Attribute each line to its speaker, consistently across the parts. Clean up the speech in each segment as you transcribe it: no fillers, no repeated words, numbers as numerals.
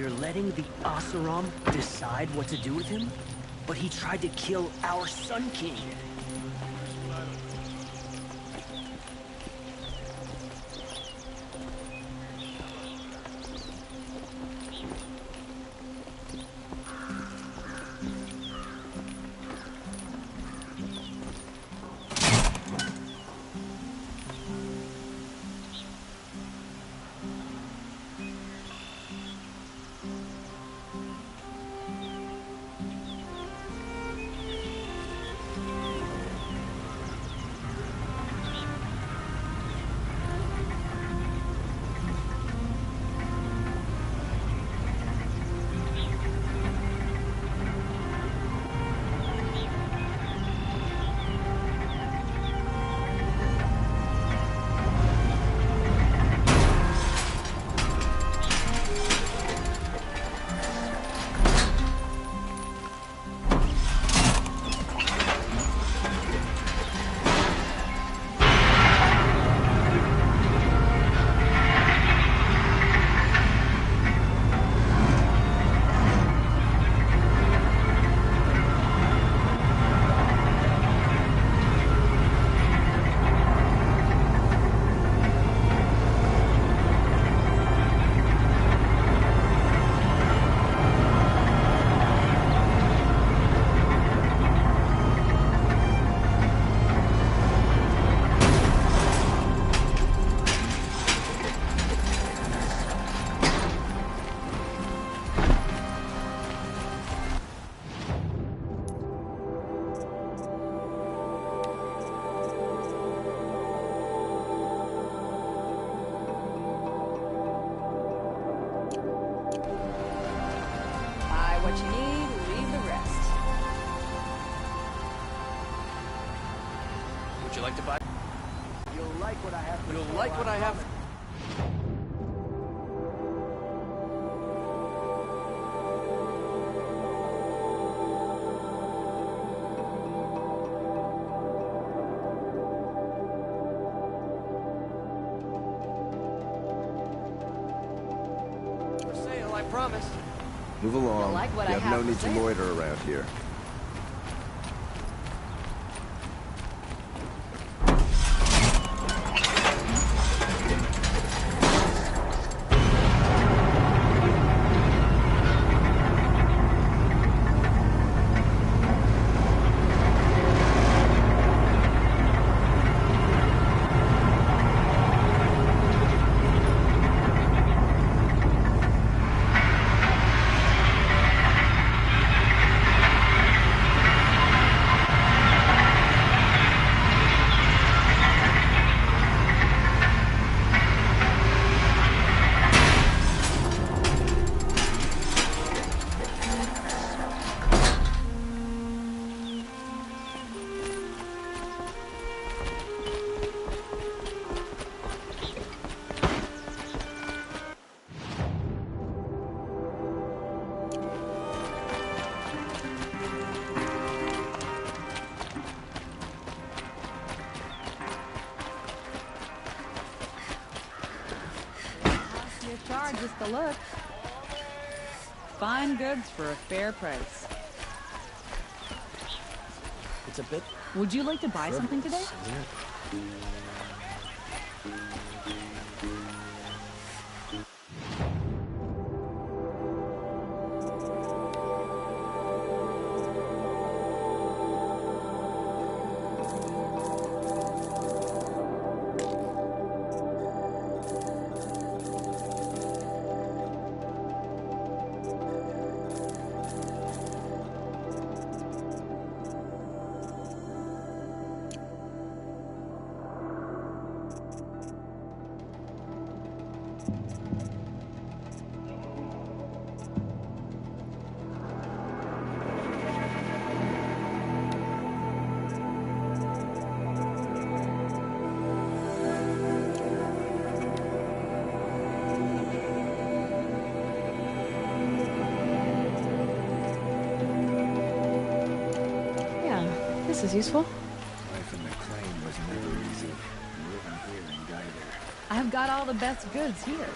Speaker 1: We're letting the Oseram decide what to do with him? But he tried to kill our Sun King.
Speaker 2: What you need, leave the rest.
Speaker 3: Would you like to buy?
Speaker 1: You'll like what I have.
Speaker 3: You'll like what I have. For sale, I promise.
Speaker 4: Move along.
Speaker 2: Like what
Speaker 4: you
Speaker 2: I
Speaker 4: have no
Speaker 2: have
Speaker 4: need
Speaker 2: to
Speaker 4: to
Speaker 2: say?
Speaker 4: loiter around here.
Speaker 2: Charge just the look. Fine goods for a fair price.
Speaker 1: It's a bit.
Speaker 2: Would you like to buy something today? This is useful.
Speaker 4: Life in McLean was never easy. Living here ain't either.
Speaker 2: I've got all the best goods here.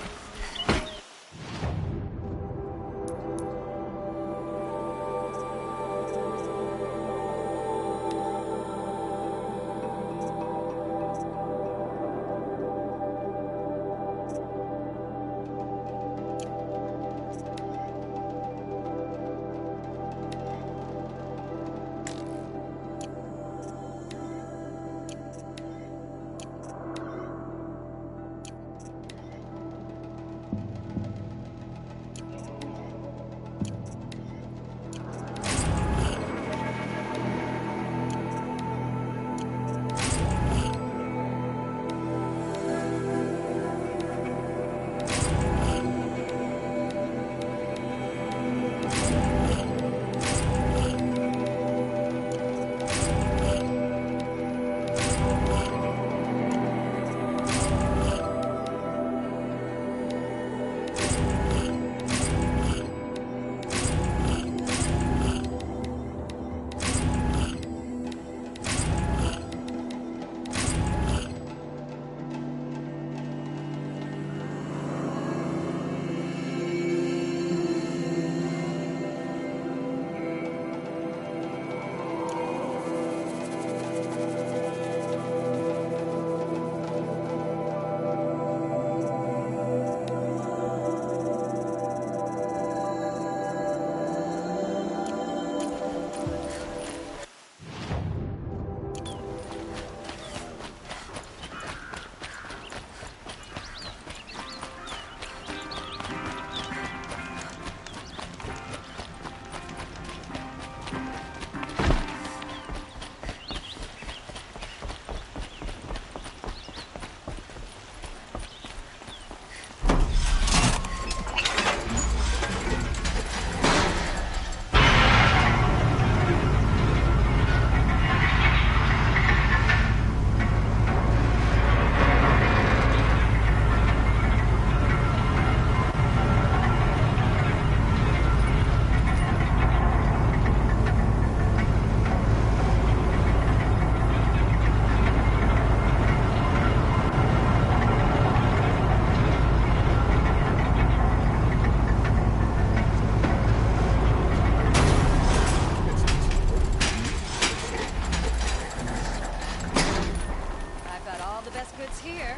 Speaker 2: best goods here.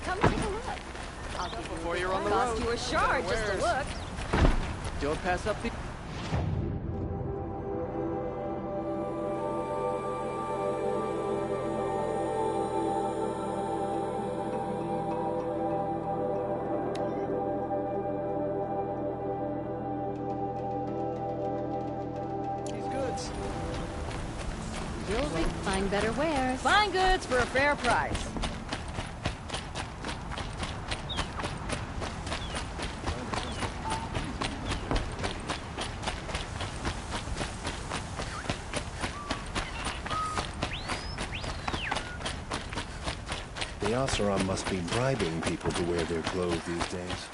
Speaker 2: Come take a look. I'll give
Speaker 3: Before
Speaker 2: you
Speaker 3: you're on the
Speaker 2: cost
Speaker 3: road.
Speaker 2: you a shard just to
Speaker 3: Wares.
Speaker 2: look.
Speaker 3: Don't pass up the... These goods.
Speaker 2: You'll find better wares. Fine goods for a fair price.
Speaker 4: The Oseram must be bribing people to wear their clothes these days.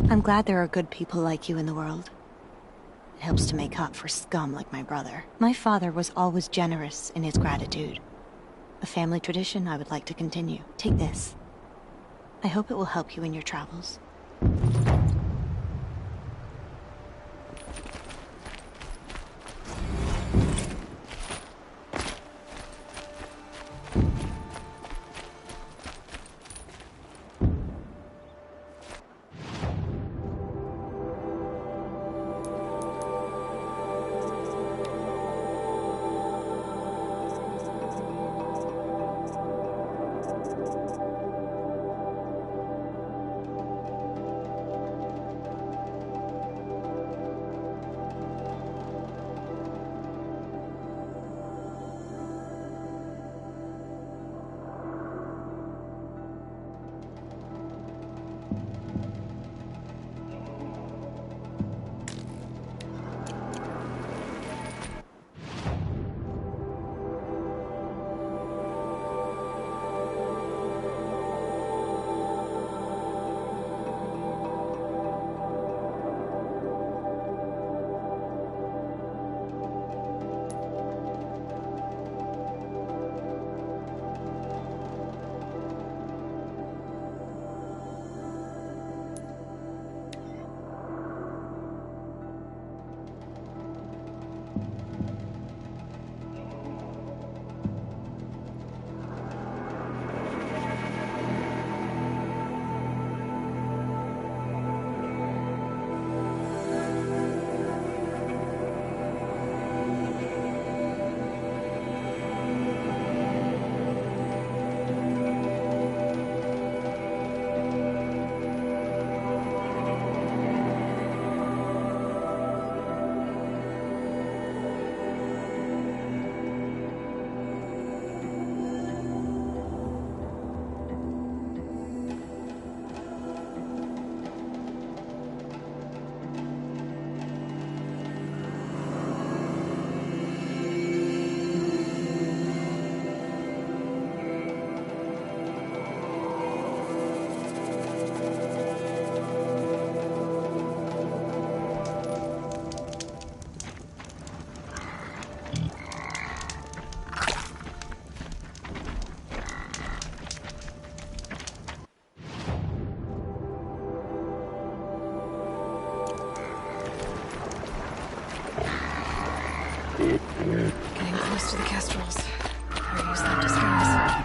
Speaker 5: I'm glad there are good people like you in the world. It helps to make up for scum like my brother. My father was always generous in his gratitude. A family tradition I would like to continue. Take this. I hope it will help you in your travels.
Speaker 2: Getting close to the kestrels. Better use that disguise.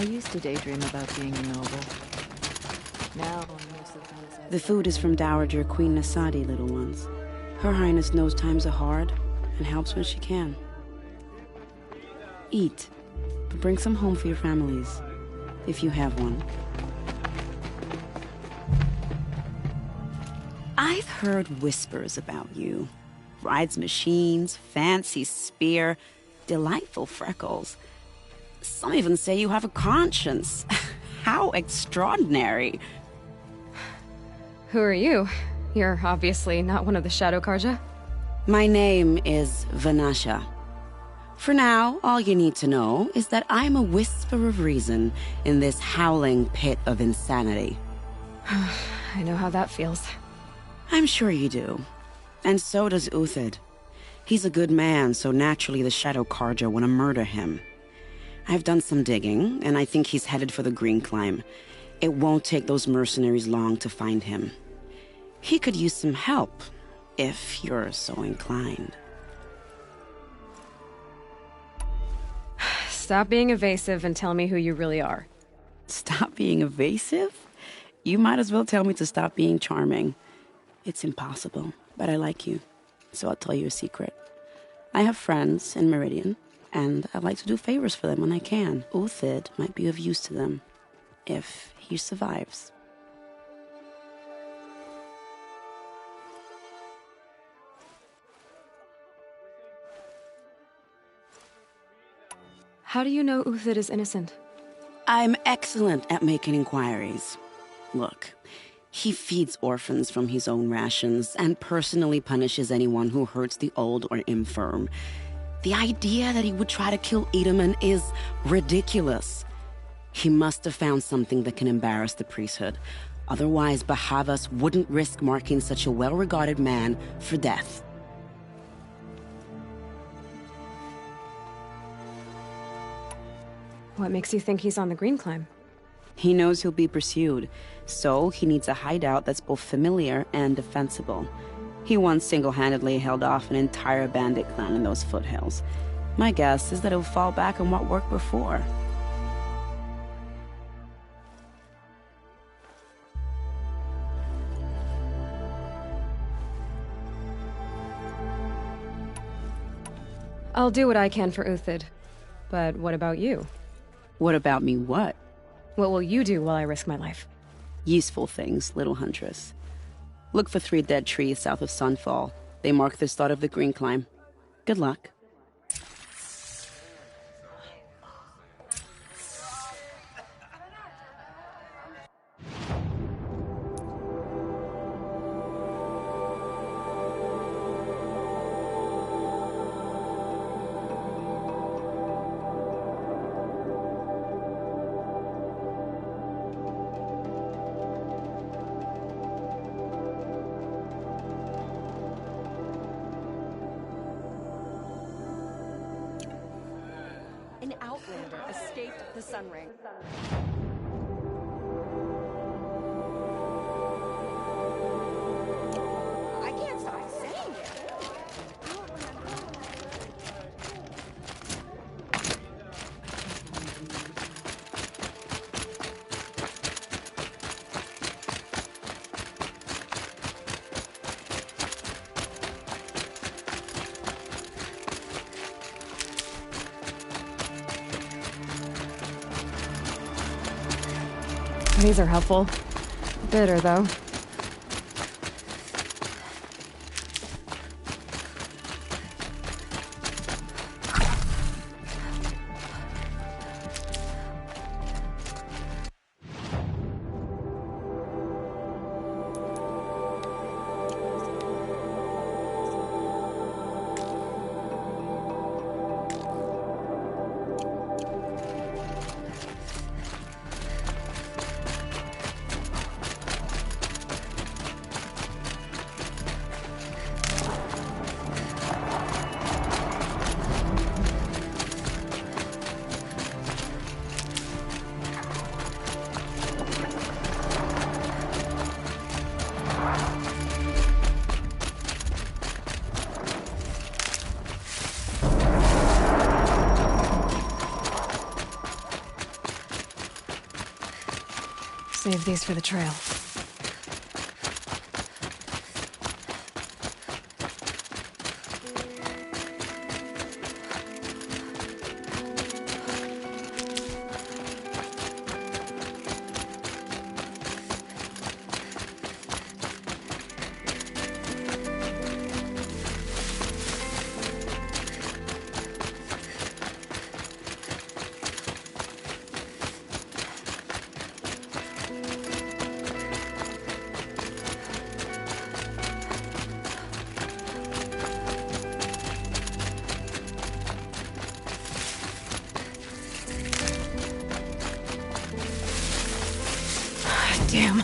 Speaker 2: I used to daydream about being a noble. Now,
Speaker 6: the food is from Dowager Queen Nasadi, little ones. Her Highness knows times are hard and helps when she can. Eat, but bring some home for your families, if you have one. I've heard whispers about you. Rides machines, fancy spear, delightful freckles. Some even say you have a conscience. How extraordinary.
Speaker 2: who are you? You're obviously not one of the Shadow Karja.
Speaker 6: My name is Vanasha. For now, all you need to know is that I'm a whisper of reason in this howling pit of insanity.
Speaker 2: I know how that feels.
Speaker 6: I'm sure you do. And so does Uthid. He's a good man, so naturally the Shadow Karja want to murder him. I've done some digging, and I think he's headed for the Green Climb. It won't take those mercenaries long to find him. He could use some help, if you're so inclined.
Speaker 2: Stop being evasive and tell me who you really are.
Speaker 6: Stop being evasive? You might as well tell me to stop being charming. It's impossible, but I like you, so I'll tell you a secret. I have friends in Meridian, and I like to do favors for them when I can. Uthid might be of use to them, if he survives.
Speaker 2: How do you know Uthid is innocent?
Speaker 6: I'm excellent at making inquiries. Look, he feeds orphans from his own rations and personally punishes anyone who hurts the old or infirm. The idea that he would try to kill Edaman is ridiculous. He must have found something that can embarrass the priesthood. Otherwise, Bahavas wouldn't risk marking such a well-regarded man for death.
Speaker 2: What makes you think he's on the Green Climb?
Speaker 6: He knows he'll be pursued, so he needs a hideout that's both familiar and defensible. He once single-handedly held off an entire bandit clan in those foothills. My guess is that he'll fall back on what worked before.
Speaker 2: I'll do what I can for Uthid. But what about you?
Speaker 6: What about me what?
Speaker 2: What will you do while I risk my life?
Speaker 6: Useful things, little huntress. Look for 3 dead trees south of Sunfall. They mark the start of the Green Climb. Good luck.
Speaker 7: An outlander escaped the Sunring. I can't stop saying it.
Speaker 2: These are helpful. Bitter, though. Save these for the trail. Damn.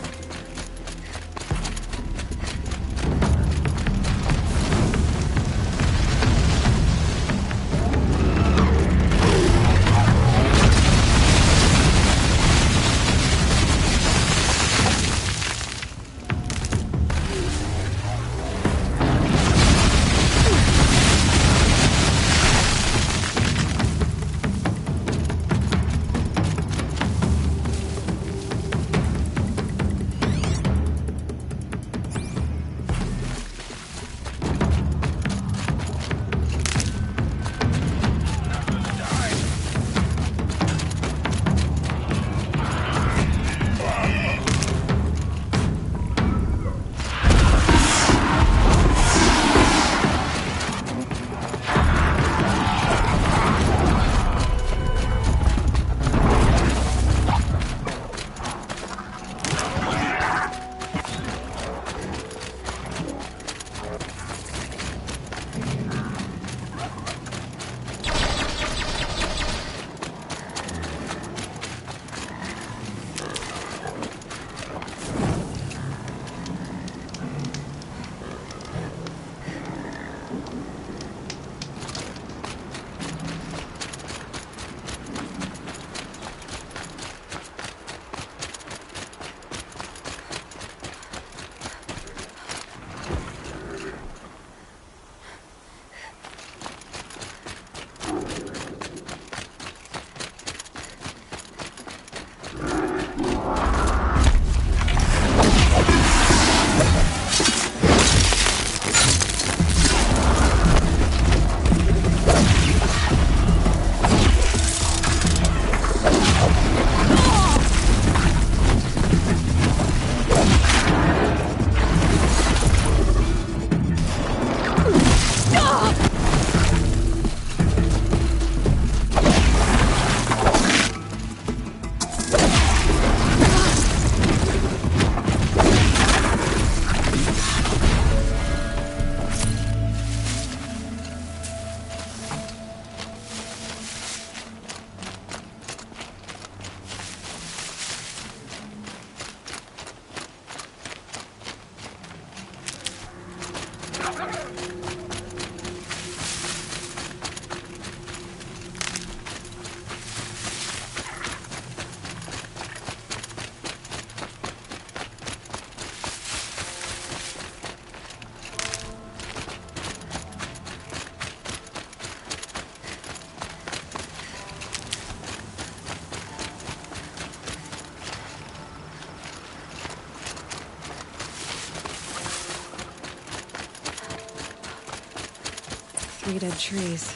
Speaker 8: Three dead trees,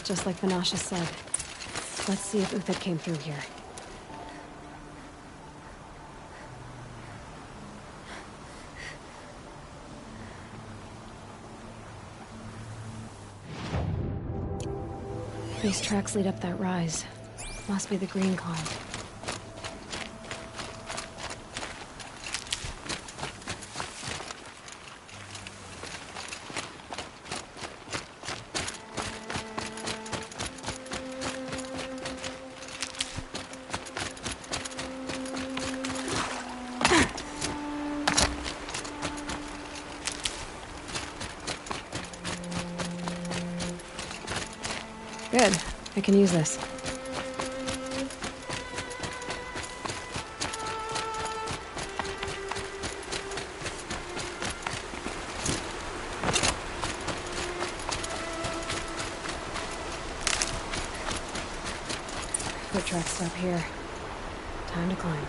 Speaker 8: just like Vanasha said. Let's see if Uthid came through here. These tracks lead up that rise. Must be the green climb. Good. I can use this. Foot tracks stop here. Time to climb.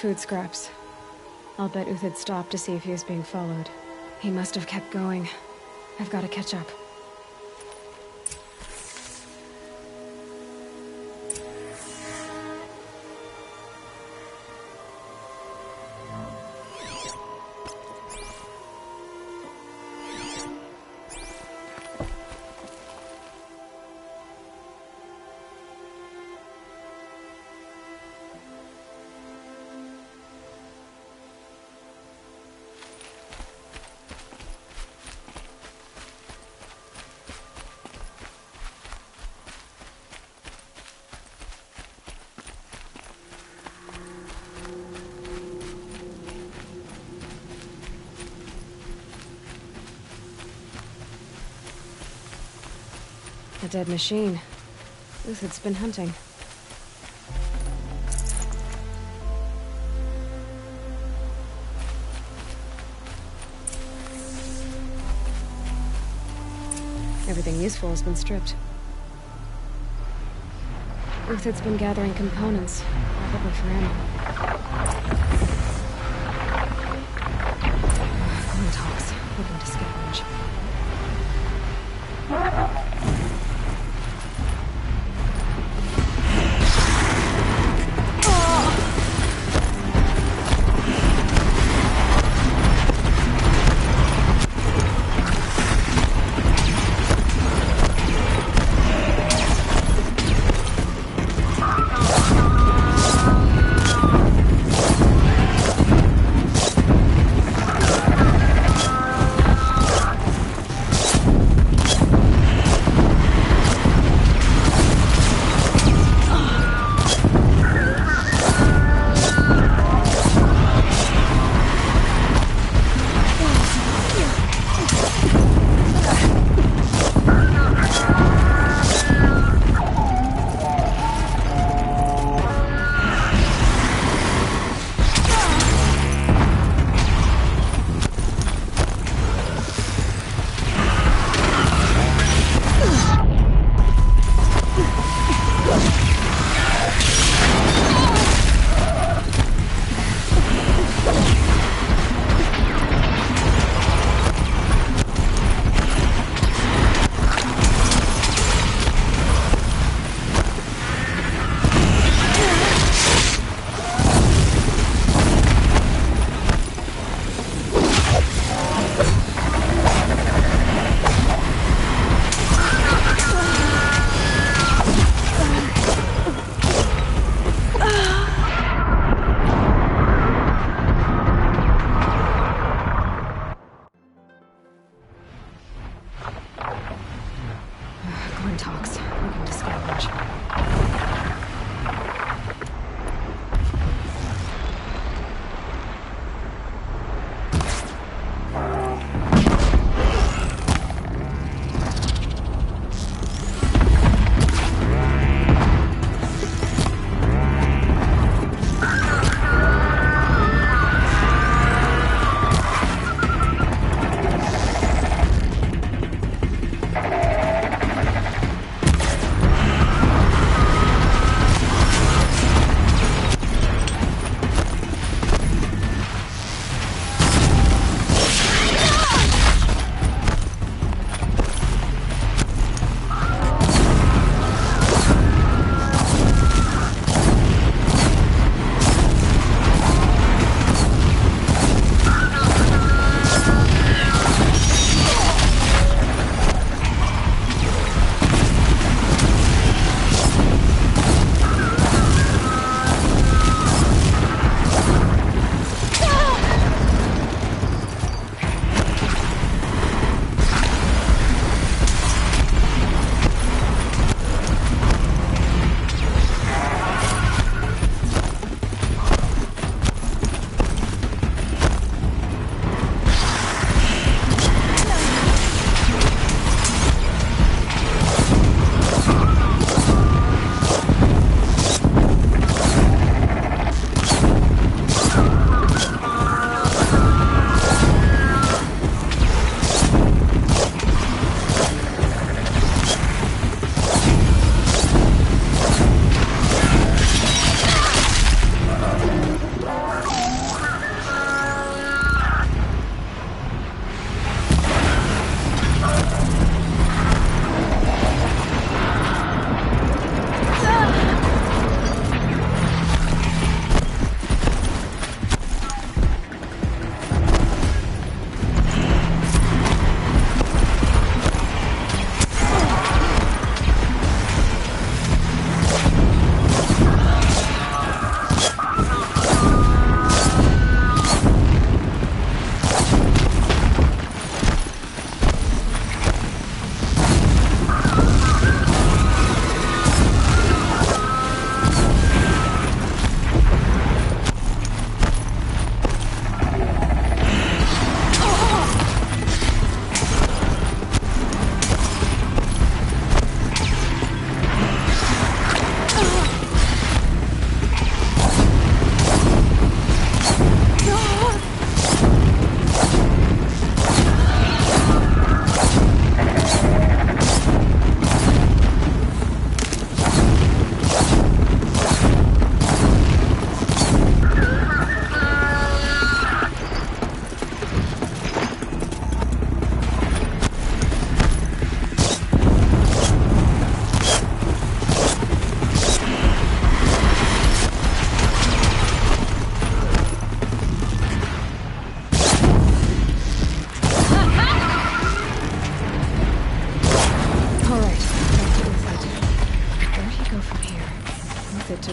Speaker 8: Food scraps. I'll bet Uthid stopped to see if he was being followed. He must have kept going. I've got to catch up. A dead machine. Uthid's been hunting. Everything useful has been stripped. Uthid's been gathering components, probably for ammo. Talks, looking to scavenge. Talks, looking to scavenge.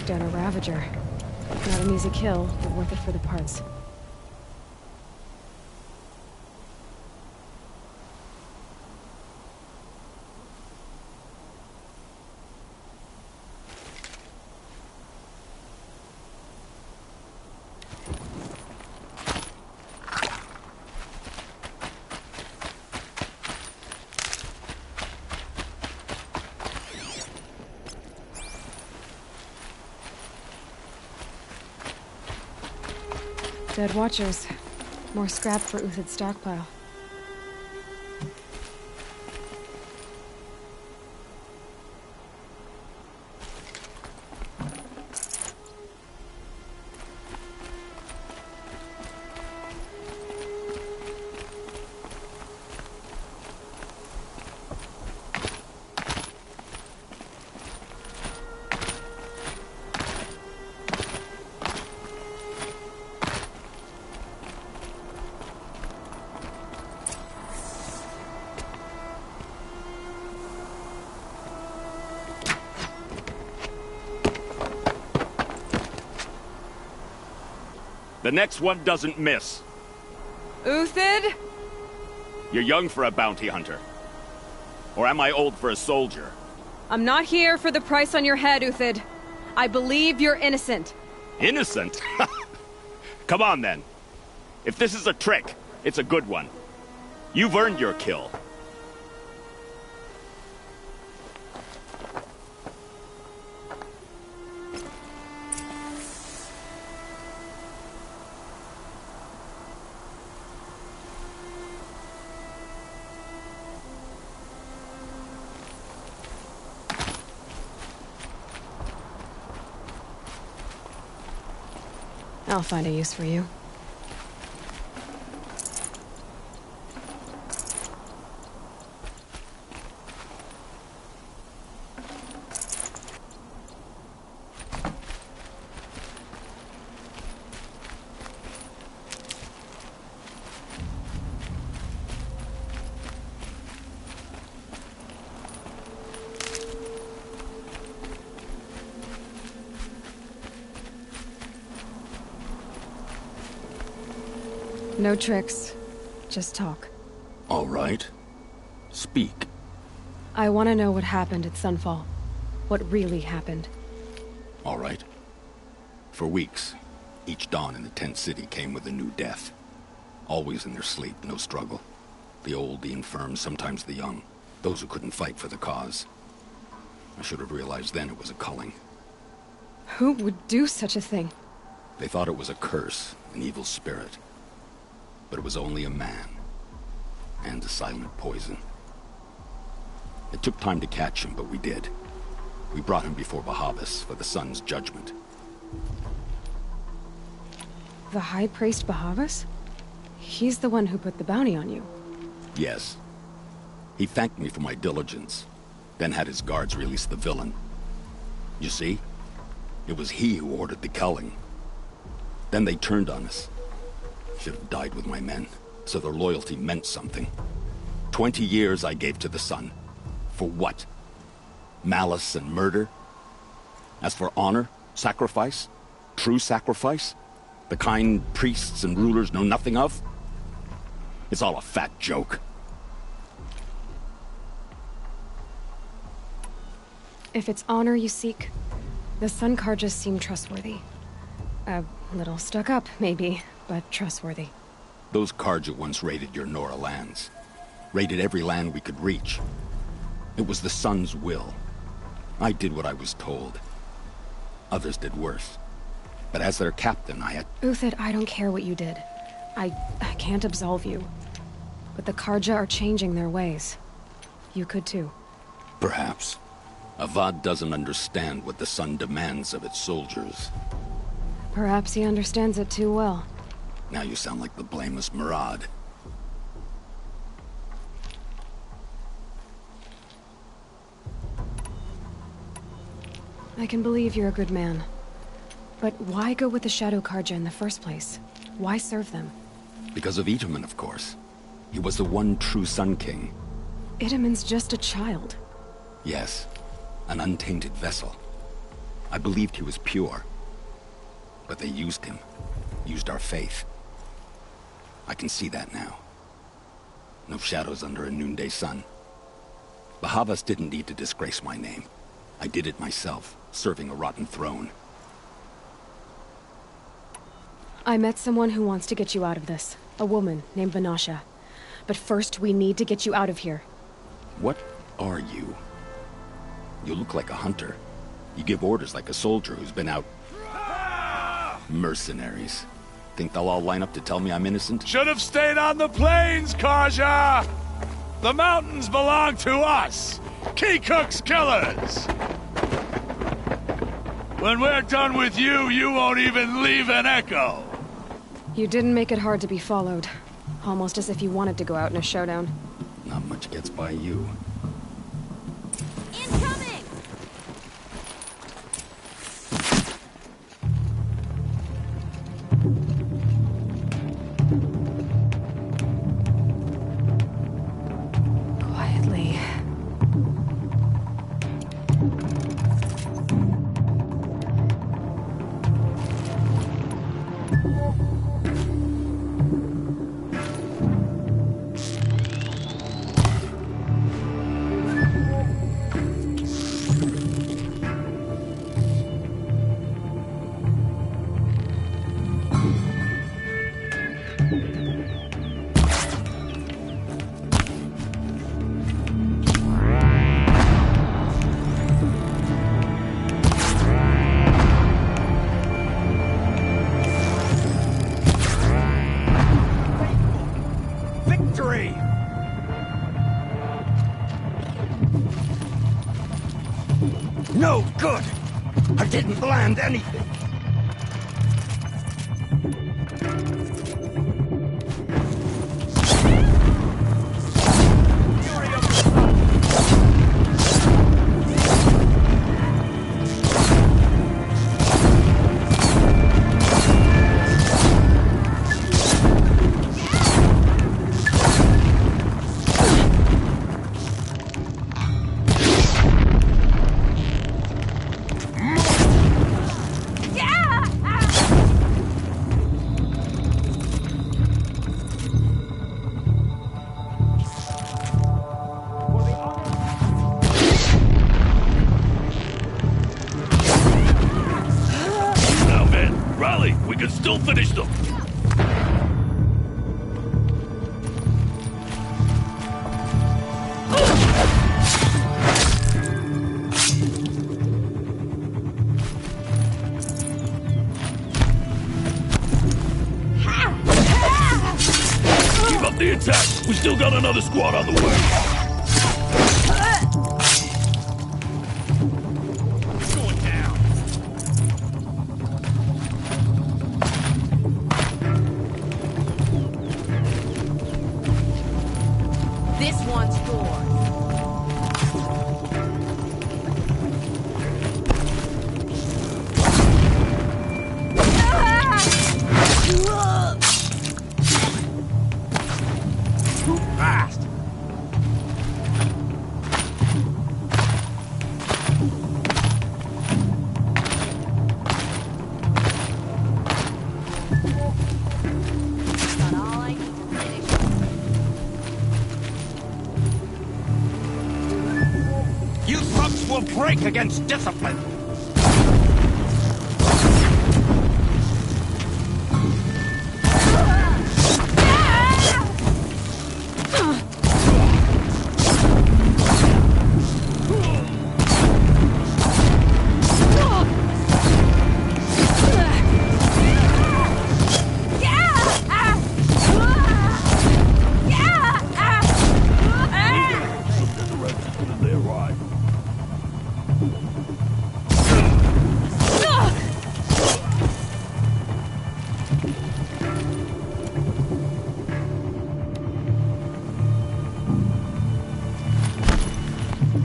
Speaker 8: took down a Ravager. Not an easy kill, but worth it for the parts. Dead Watchers. More scrap for Uthid's stockpile.
Speaker 9: The next one doesn't miss.
Speaker 2: Uthid?
Speaker 9: You're young for a bounty hunter. Or am I old for a soldier?
Speaker 2: I'm not here for the price on your head, Uthid. I believe you're innocent.
Speaker 9: Innocent? Come on, then. If this is a trick, it's a good one. You've earned your kill.
Speaker 8: I'll find a use for you. No tricks. Just talk.
Speaker 10: All right. Speak.
Speaker 8: I want to know what happened at Sunfall. What really happened.
Speaker 10: All right. For weeks, each dawn in the tent city came with a new death. Always in their sleep, no struggle. The old, the infirm, sometimes the young. Those who couldn't fight for the cause. I should have realized then it was a culling.
Speaker 8: Who would do such a thing?
Speaker 10: They thought it was a curse, an evil spirit. But it was only a man. And a silent poison. It took time to catch him, but we did. We brought him before Bahavas for the sun's judgment.
Speaker 8: The High Priest Bahavas? He's the one who put the bounty on you.
Speaker 10: Yes. He thanked me for my diligence, then had his guards release the villain. You see? It was he who ordered the culling. Then they turned on us. Should have died with my men, so their loyalty meant something. 20 years I gave to the sun. For what? Malice and murder? As for honor, sacrifice, true sacrifice, the kind priests and rulers know nothing of? It's all a fat joke.
Speaker 8: If it's honor you seek, the Sun Karjas seem trustworthy. A little stuck up, maybe, but trustworthy.
Speaker 10: Those Karja once raided your Nora lands. Raided every land we could reach. It was the Sun's will. I did what I was told. Others did worse. But as their captain, I had...
Speaker 8: Uthid, I don't care what you did. I can't absolve you. But the Karja are changing their ways. You could too.
Speaker 10: Perhaps. Avad doesn't understand what the Sun demands of its soldiers.
Speaker 8: Perhaps he understands it too well.
Speaker 10: Now you sound like the blameless Murad.
Speaker 8: I can believe you're a good man. But why go with the Shadow Karja in the first place? Why serve them?
Speaker 10: Because of Itaman, of course. He was the one true Sun King.
Speaker 8: Itaman's just a child.
Speaker 10: Yes. An untainted vessel. I believed he was pure. But they used him. Used our faith. I can see that now. No shadows under a noonday sun. Bahavas didn't need to disgrace my name. I did it myself, serving a rotten throne.
Speaker 8: I met someone who wants to get you out of this. A woman named Vanasha. But first, we need to get you out of here.
Speaker 10: What are you? You look like a hunter. You give orders like a soldier who's been out... Mercenaries. Think they'll all line up to tell me I'm innocent?
Speaker 11: Should have stayed on the plains, Kaja! The mountains belong to us! Keycook's killers! When we're done with you, you won't even leave an echo!
Speaker 8: You didn't make it hard to be followed. Almost as if you wanted to go out in a showdown.
Speaker 10: Not much gets by you.
Speaker 2: Incoming!
Speaker 8: Quietly.
Speaker 11: Victory!
Speaker 9: No good! I didn't land anything!
Speaker 11: We can still finish them! Keep up the attack! We still got another squad on the way!
Speaker 2: This one's yours.
Speaker 11: Too fast!
Speaker 2: Got all I need to finish.
Speaker 9: You thugs will break against discipline!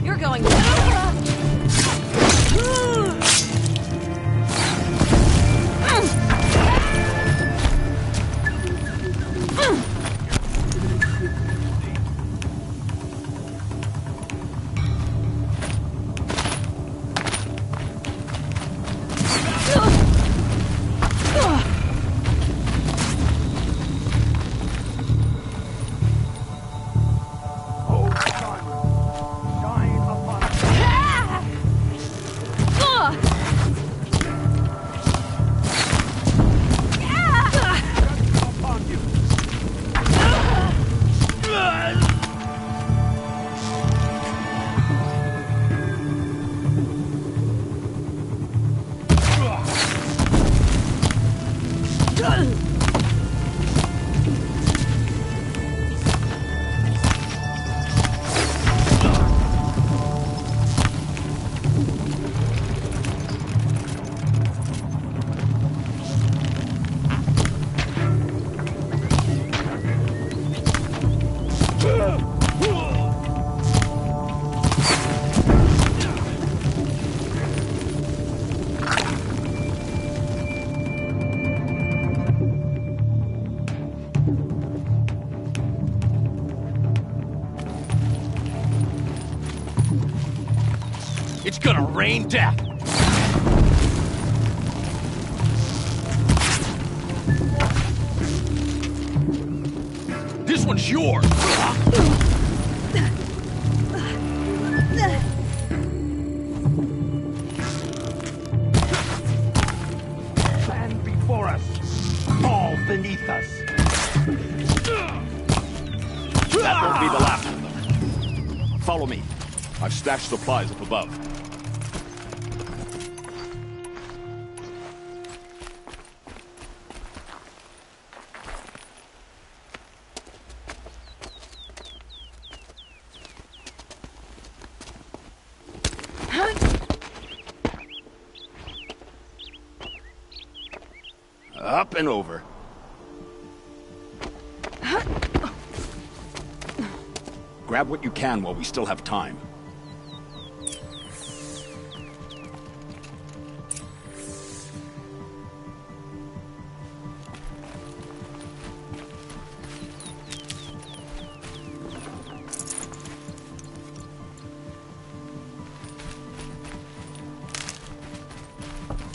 Speaker 2: You're going.
Speaker 11: It's gonna rain death! This one's yours!
Speaker 9: Stand before us! Fall beneath us! That won't be the last of them. Follow me. I've stashed supplies up above. Up and over. Grab what you can while we still have time.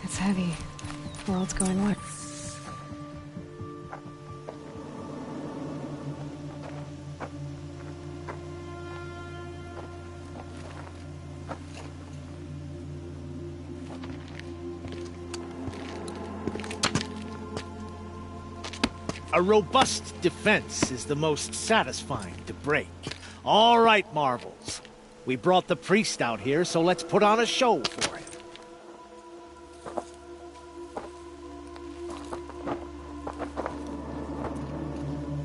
Speaker 8: It's heavy. World's going what?
Speaker 3: A robust defense is the most satisfying to break. All right, Marvels. We brought the priest out here, so let's put on a show for him.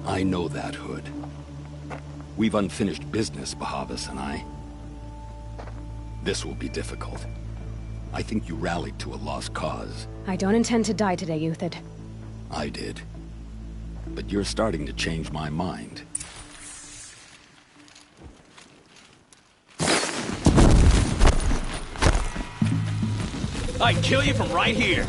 Speaker 10: I know that, Hood. We've unfinished business, Bahavas and I. This will be difficult. I think you rallied to a lost cause.
Speaker 8: I don't intend to die today, Euthyd.
Speaker 10: I did. But you're starting to change my mind.
Speaker 11: I'd kill you from right here!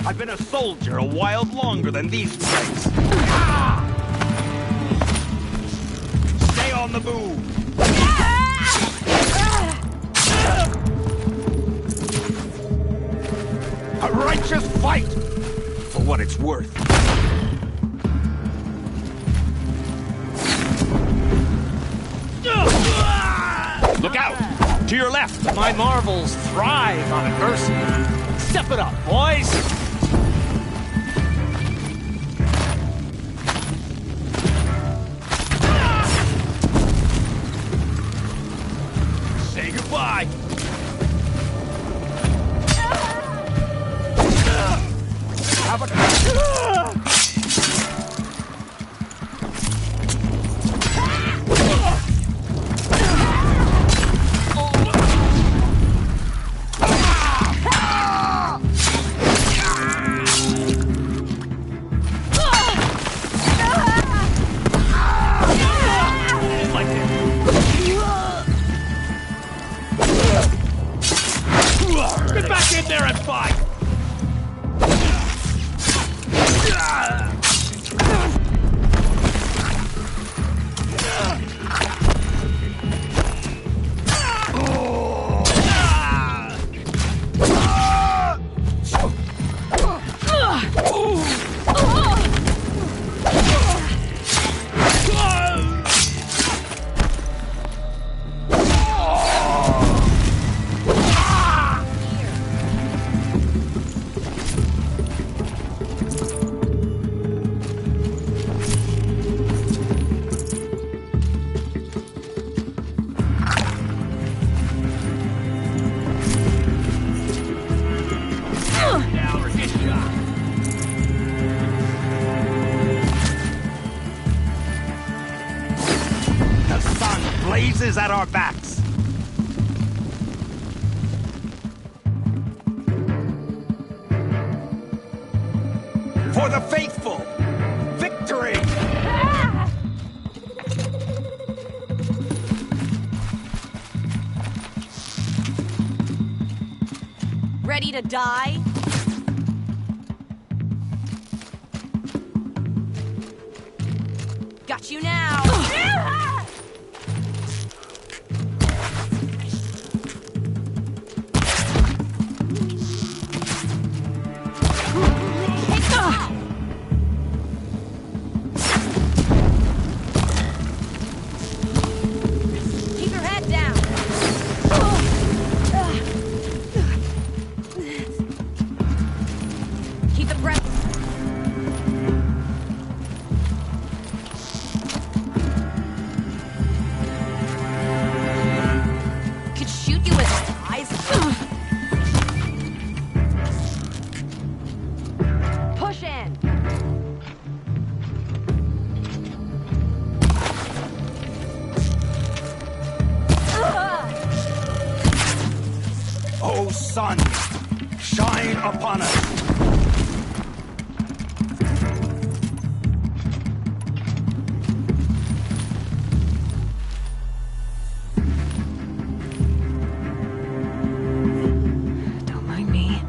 Speaker 9: I've been a soldier a while longer than these guys. Stay on the move. A righteous fight, for what it's worth. Look out! To your left!
Speaker 3: My Marvels thrive on adversity. Step it up, boys!
Speaker 9: Say goodbye! Have a...
Speaker 11: Get back in there and fight!
Speaker 9: Blazes at our backs. For the faithful, victory!
Speaker 7: to die? Got you now! Keep your head down! Keep the breath. Could shoot you with eyes. Push in.
Speaker 9: Oh, sun, shine upon us.
Speaker 8: Don't mind me.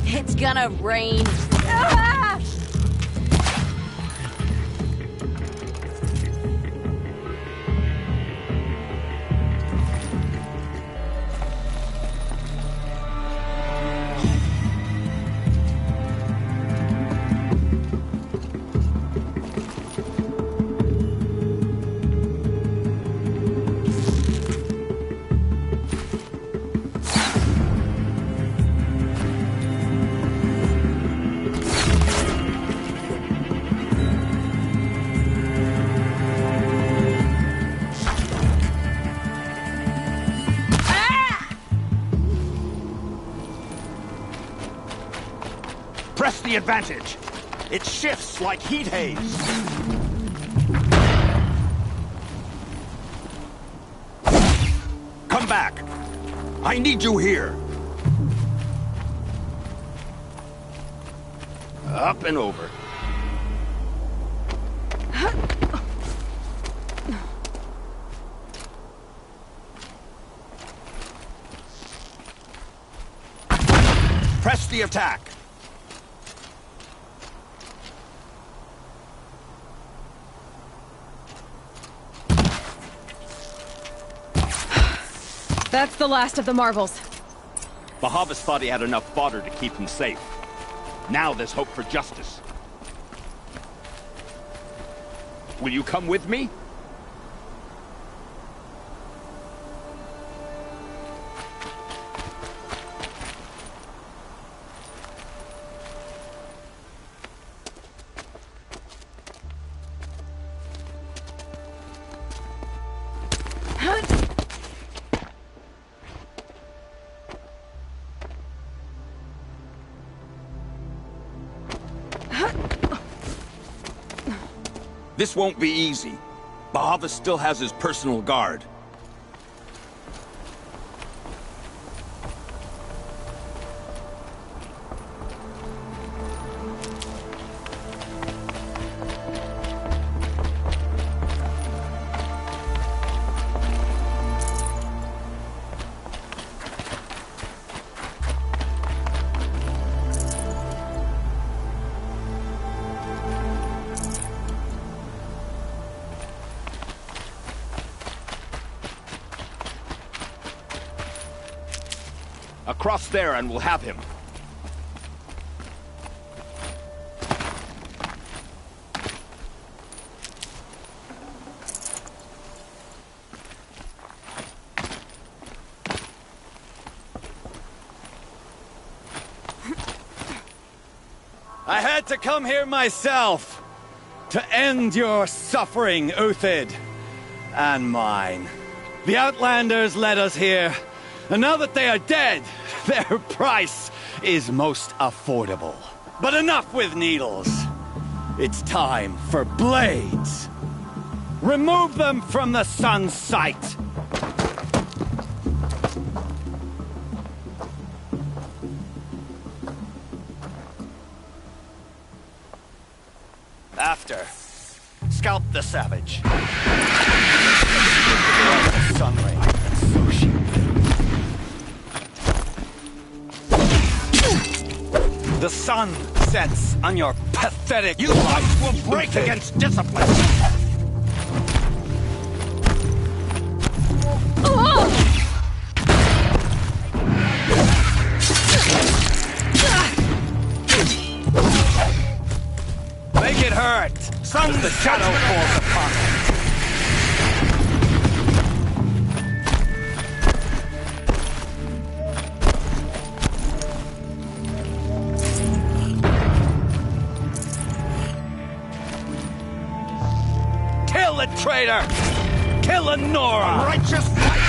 Speaker 7: It's gonna rain. Ah!
Speaker 9: Press the advantage. It shifts like heat haze. Come back. I need you here. Up and over. Press the attack.
Speaker 8: That's the last of the marvels.
Speaker 9: Bahavas thought he had enough fodder to keep him safe. Now there's hope for justice. Will you come with me? This won't be easy. Bahava still has his personal guard. Across there and we'll have him.
Speaker 12: I had to come here myself to end your suffering, Uthid, and mine. The Outlanders led us here, and now that they are dead, their price is most affordable. But enough with needles. It's time for blades. Remove them from the sun's sight! After, scalp the savage. Sun ray, so she The sun sets on your pathetic life.
Speaker 10: Will break against discipline.
Speaker 12: Make it hurt! Sun the shadow falls upon it. Kill the traitor! Kill a Nora!
Speaker 10: Righteous fight!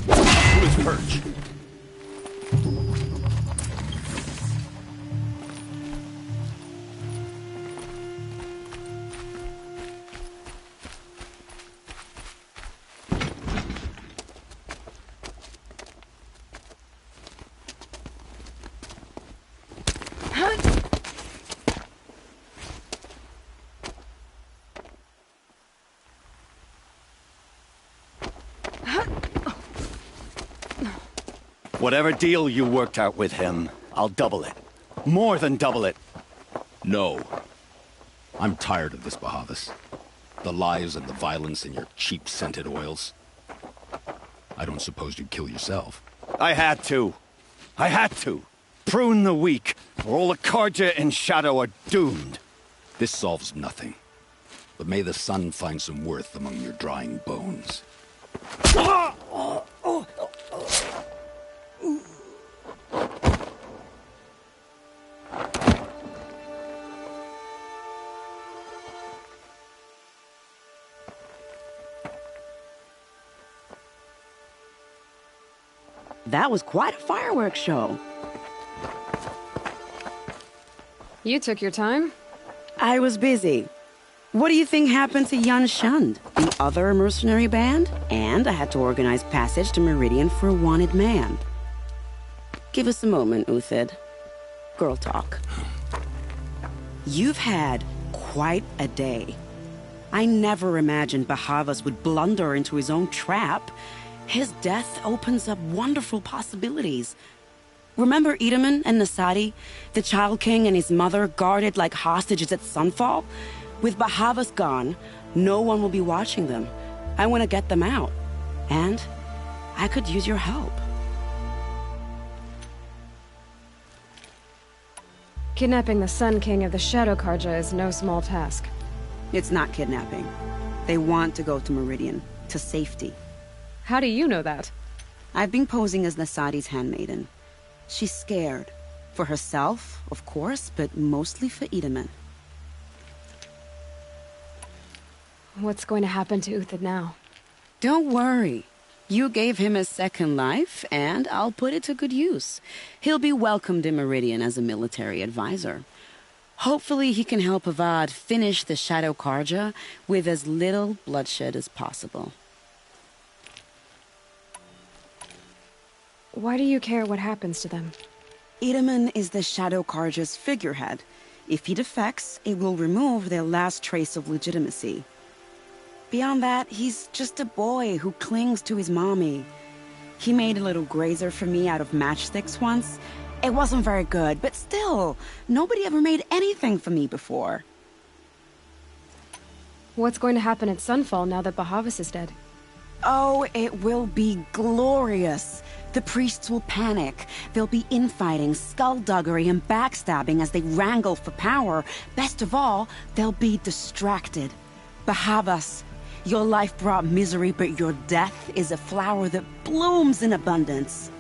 Speaker 10: Who is Purge?
Speaker 12: Whatever deal you worked out with him, I'll double it. More than double it.
Speaker 10: No. I'm tired of this, Bahavas. The lies and the violence and your cheap-scented oils. I don't suppose you'd kill yourself.
Speaker 12: I had to. I had to. Prune the weak, or all the Karja in Shadow are doomed.
Speaker 10: This solves nothing. But may the sun find some worth among your drying bones.
Speaker 6: That was quite a fireworks show.
Speaker 8: You took your time?
Speaker 6: I was busy. What do you think happened to Yan Shund, the other mercenary band? And I had to organize passage to Meridian for a wanted man. Give us a moment, Uthid. Girl talk. You've had quite a day. I never imagined Bahavas would blunder into his own trap. His death opens up wonderful possibilities. Remember Edaman and Nasadi, the Child King and his mother guarded like hostages at sunfall? With Bahavas gone, no one will be watching them. I want to get them out. And I could use your help.
Speaker 8: Kidnapping the Sun King of the Shadow Karja is no small task.
Speaker 6: It's not kidnapping. They want to go to Meridian, to safety.
Speaker 8: How do you know that?
Speaker 6: I've been posing as Nasadi's handmaiden. She's scared. For herself, of course, but mostly for Edaman.
Speaker 8: What's going to happen to Uthid now?
Speaker 6: Don't worry. You gave him a second life, and I'll put it to good use. He'll be welcomed in Meridian as a military advisor. Hopefully he can help Avad finish the Shadow Karja with as little bloodshed as possible.
Speaker 8: Why do you care what happens to them?
Speaker 6: Edaman is the Shadow Karja's figurehead. If he defects, it will remove their last trace of legitimacy. Beyond that, he's just a boy who clings to his mommy. He made a little grazer for me out of matchsticks once. It wasn't very good, but still, nobody ever made anything for me before.
Speaker 8: What's going to happen at Sunfall now that Bahavas is dead?
Speaker 6: Oh, it will be glorious. The priests will panic. There'll be infighting, skullduggery, and backstabbing as they wrangle for power. Best of all, they'll be distracted. Bahavas, your life brought misery, but your death is a flower that blooms in abundance.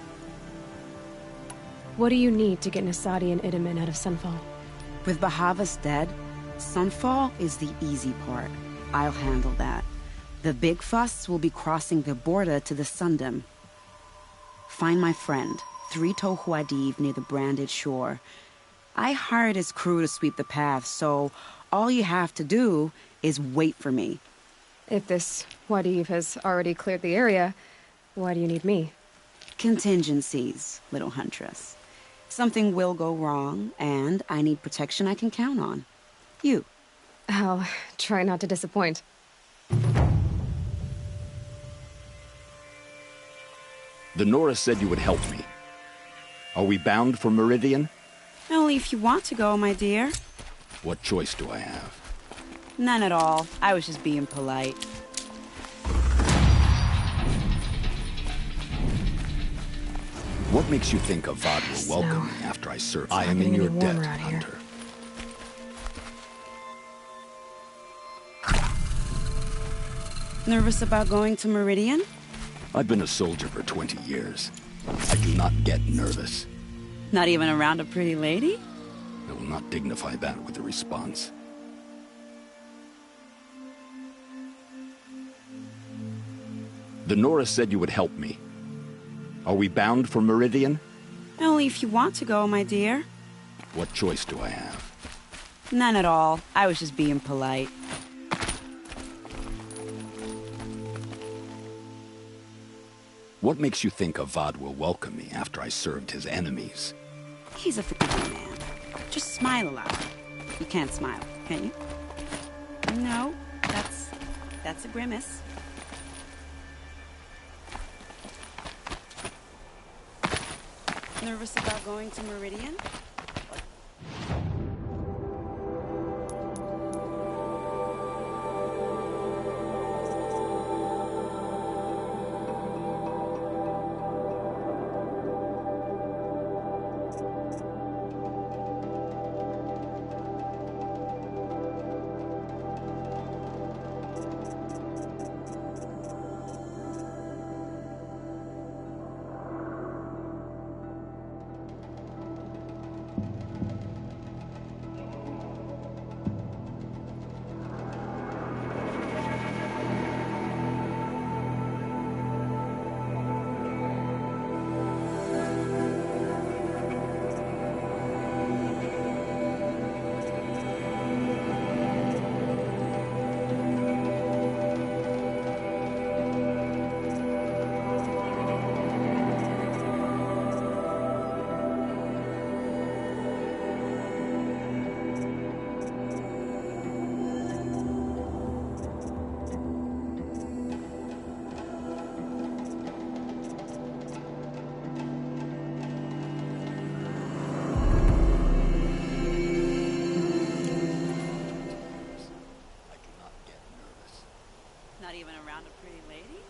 Speaker 8: What do you need to get Nasadi and Edaman out of Sunfall?
Speaker 6: With Bahavas dead, Sunfall is the easy part. I'll handle that. The big fuss will be crossing the border to the Sundom. Find my friend, 3 Tohuadiv near the branded shore. I hired his crew to sweep the path, so all you have to do is wait for me.
Speaker 8: If this Wadiv has already cleared the area, why do you need me?
Speaker 6: Contingencies, little huntress. Something will go wrong, and I need protection I can count on. You.
Speaker 8: I'll try not to disappoint.
Speaker 10: The Nora said you would help me. Are we bound for Meridian?
Speaker 6: Only if you want to go, my dear.
Speaker 10: What choice do I have?
Speaker 6: None at all. I was just being polite.
Speaker 10: What makes you think Avad will welcome me after I serve? I am in your debt, Hunter.
Speaker 6: Nervous about going to Meridian?
Speaker 10: I've been a soldier for 20 years. I do not get nervous.
Speaker 6: Not even around a pretty lady?
Speaker 10: I will not dignify that with a response. The Nora said you would help me. Are we bound for Meridian?
Speaker 6: Only if you want to go, my dear.
Speaker 10: What choice do I have?
Speaker 6: None at all. I was just being polite.
Speaker 10: What makes you think Avad will welcome me after I served his enemies?
Speaker 6: He's a forgiving man. Just smile a lot. You can't smile, can you? No, that's a grimace. Nervous about going to Meridian? Not even around a pretty lady?